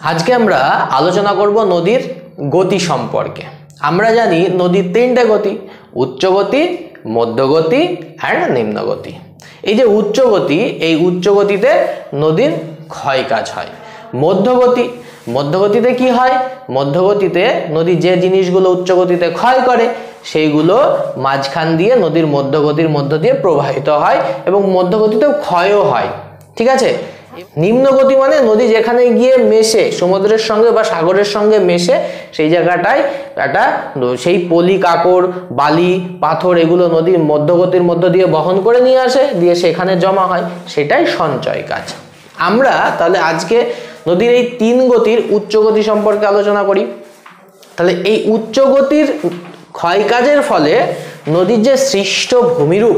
আজকে আমরা আলোচনা করব নদীর গতি সম্পর্কে। আমরা জানি নদীর তিনটে গতি, উচ্চ গতি, মধ্যগতি এন্ড নিম্ন গতি। এই যে উচ্চ গতি, এই উচ্চ গতিতে নদীর ক্ষয় কাজ হয়। মধ্যগতিতে কি হয়? মধ্যগতিতে নদী যে জিনিসগুলো উচ্চ গতিতে ক্ষয় করে সেইগুলো মাঝখান দিয়ে নদীর মধ্যগতির মধ্য দিয়ে প্রবাহিত হয় এবং মধ্যগতিতেও ক্ষয়ও হয়। ঠিক আছে। নিম্ন গতি মানে নদী যেখানে গিয়ে মেশে, সমুদ্রের সঙ্গে বা সাগরের সঙ্গে মেশে, সেই জায়গাটায় একটা সেই পলি, কাকড়, বালি, পাথর এগুলো নদীর মধ্যগতির মধ্য দিয়ে বহন করে নিয়ে আসে, দিয়ে সেখানে জমা হয়, সেটাই সঞ্চয় কাজ। আমরা তাহলে আজকে নদীর এই তিন গতির উচ্চ গতি সম্পর্কে আলোচনা করি। তাহলে এই উচ্চ গতির ক্ষয় কাজের ফলে নদীর যে সৃষ্ট ভূমিরূপ,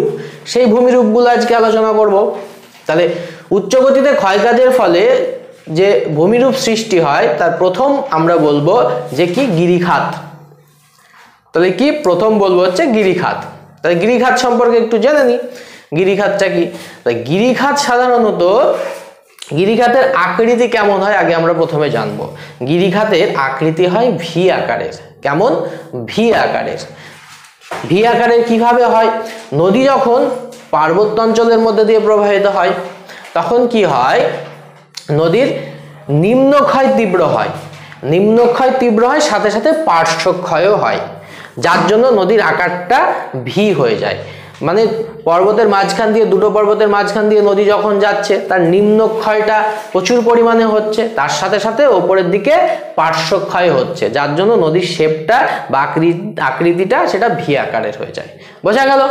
সেই ভূমিরূপগুলো আজকে আলোচনা করব। তাহলে উচ্চ গতিতে ক্ষয় কাজের ফলে যে ভূমিরূপ সৃষ্টি হয় তার প্রথম আমরা বলবো যে কি গিরিখাত। তাহলে কি প্রথম বলবো হচ্ছে গিরিখাত। তাহলে গিরিখাত সম্পর্কে একটু জেনে নি। গিরিখাতটা কি? গিরিখাত সাধারণত, গিরিখাতের আকৃতি কেমন হয় আগে আমরা প্রথমে জানবো। গিরিখাতের আকৃতি হয় ভি আকারের। কেমন? ভি আকারের। ভি আকারের কিভাবে হয়? নদী যখন পার্বত্য অঞ্চলের মধ্যে দিয়ে প্রবাহিত হয় তখন কি হয়? নদীর নিম্নক্ষয় তীব্র হয়, নিম্নক্ষয় তীব্র হয়, সাথে সাথে পার্শ্বক্ষয়ও হয়, যার জন্য নদীর আকারটা ভি হয়ে যায়। মানে পর্বতের মাঝখান দিয়ে, দুটো পর্বতের মাঝখান দিয়ে নদী যখন যাচ্ছে তার নিম্নক্ষয়টা প্রচুর পরিমাণে হচ্ছে, তার সাথে সাথে ওপরের দিকে পার্শ্বক্ষয় হচ্ছে, যার জন্য নদীর শেপটা বা আকৃতিটা সেটা ভি আকারের হয়ে যায়। বোঝা গেল?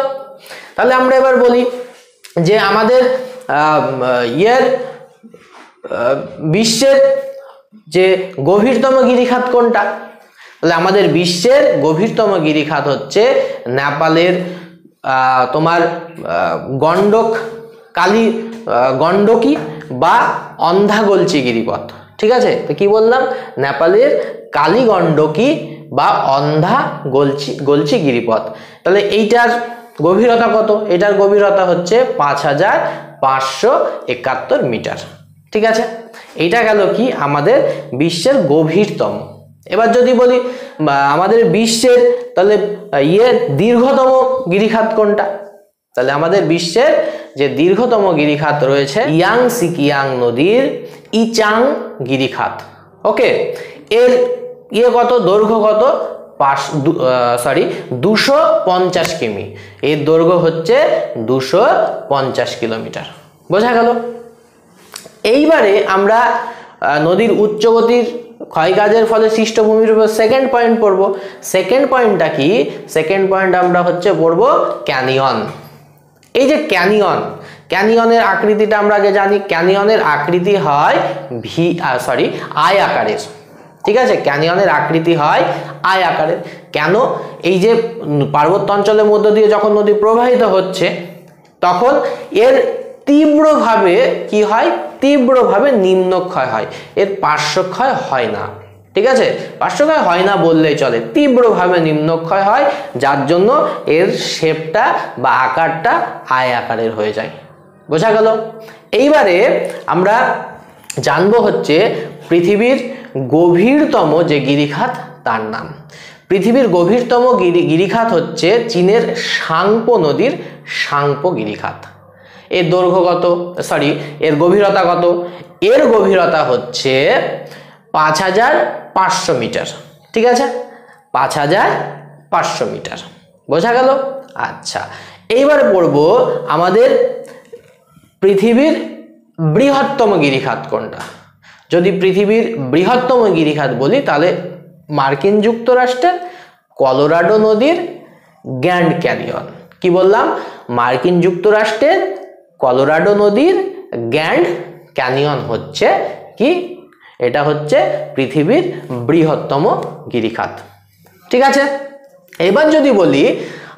তাহলে আমরা এবার বলি যে আমাদের বিশ্বের যে গভীরতম গিরিখাত কোনটা? তাহলে আমাদের বিশ্বের গভীরতম গিরিখাত হচ্ছে নেপালের তোমার গন্ডকী বা অন্ধাগলচি গিরিপথ। ঠিক আছে। তো কি বললাম? নেপালের কালী গন্ডকী বা অন্ধাগলচি গিরিপথ। তাহলে এইটার গভীরতা কত? এটার গভীরতা হচ্ছে 5571 মিটার। ঠিক আছে। এইটা গেল কি আমাদের বিশ্বের গভীরতম। এবার যদি বলি আমাদের বিশ্বের তাহলে দীর্ঘতম গিরিখাত কোনটা? তাহলে আমাদের বিশ্বের যে দীর্ঘতম গিরিখাত রয়েছে ইয়াংসিকিয়াং নদীর ইচাং গিরিখাত। ওকে। এর কত? দৈর্ঘ্য কত? 250 কিমি। এর দৈর্ঘ্য হচ্ছে 250 কিলোমিটার। বোঝা গেল? এইবারে আমরা নদীর উচ্চ গতির ক্ষয় কাজের ফলে সৃষ্ট ভূমির উপর সেকেন্ড পয়েন্ট পড়বো। সেকেন্ড পয়েন্টটা কি? সেকেন্ড পয়েন্ট আমরা হচ্ছে পড়বো ক্যানিয়ন। এই যে ক্যানিয়নের আকৃতিটা আমরা আগে জানি। ক্যানিয়নের আকৃতি হয় আয় আকারের। ঠিক আছে। ক্যানিয়নের আকৃতি হয় আয় আকারের। কেন? এই যে পার্বত্য অঞ্চলের মধ্য দিয়ে যখন নদী প্রবাহিত হচ্ছে তখন এর তীব্রভাবে কি হয়? তীব্রভাবে নিম্নক্ষয় হয়, এর পার্শ্বক্ষয় হয় না। ঠিক আছে। পার্শ্বক্ষয় হয় না বললেই চলে, তীব্রভাবে নিম্নক্ষয় হয়, যার জন্য এর শেপটা বা আকারটা আয় আকারের হয়ে যায়। বোঝা গেল? এইবারে আমরা জানবো হচ্ছে পৃথিবীর গভীরতম যে গিরিখাত তার নাম। পৃথিবীর গভীরতম গিরিখাত হচ্ছে চীনের সাংপো নদীর সাংপো গিরিখাত। এর দৈর্ঘ্য কত? এর গভীরতা কত? এর গভীরতা হচ্ছে 5500 মিটার। ঠিক আছে। 5500 মিটার। বোঝা গেল? আচ্ছা, এইবার পড়বো আমাদের পৃথিবীর বৃহত্তম গিরিখাত কোনটা। যদি পৃথিবীর বৃহত্তম গিরিখাত বলি তাহলে মার্কিন যুক্তরাষ্ট্রের কলোরাডো নদীর গ্র্যান্ড ক্যানিয়ন। কি বললাম? মার্কিন যুক্তরাষ্ট্রের কলোরাডো নদীর গ্র্যান্ড ক্যানিয়ন হচ্ছে কি? এটা হচ্ছে পৃথিবীর বৃহত্তম গিরিখাত। ঠিক আছে। এবার যদি বলি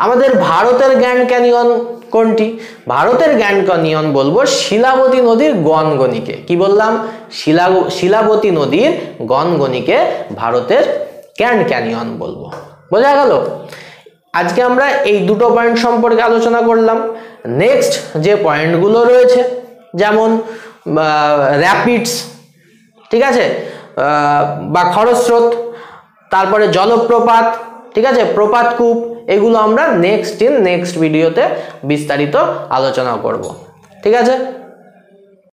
আমাদের ভারতের গ্র্যান্ড ক্যানিয়ন কোনটি? ভারতের গ্র্যান্ড ক্যানিয়ন বলবো শিলাবতী নদীর গনগনিকে। কি বললাম? শিলাবতী নদীর গনগনিকে ভারতের গ্র্যান্ড ক্যানিয়ন বলবো। বোঝা গেল? আজকে আমরা এই দুটো পয়েন্ট সম্পর্কে আলোচনা করলাম। নেক্সট যে পয়েন্টগুলো রয়েছে যেমন র্যাপিডস, ঠিক আছে, বা খরস্রোত, তারপরে জলপ্রপাত, ঠিক আছে, প্রপাত কূপ, এগুলো আমরা নেক্সট ভিডিওতে বিস্তারিত আলোচনা করব। ঠিক আছে।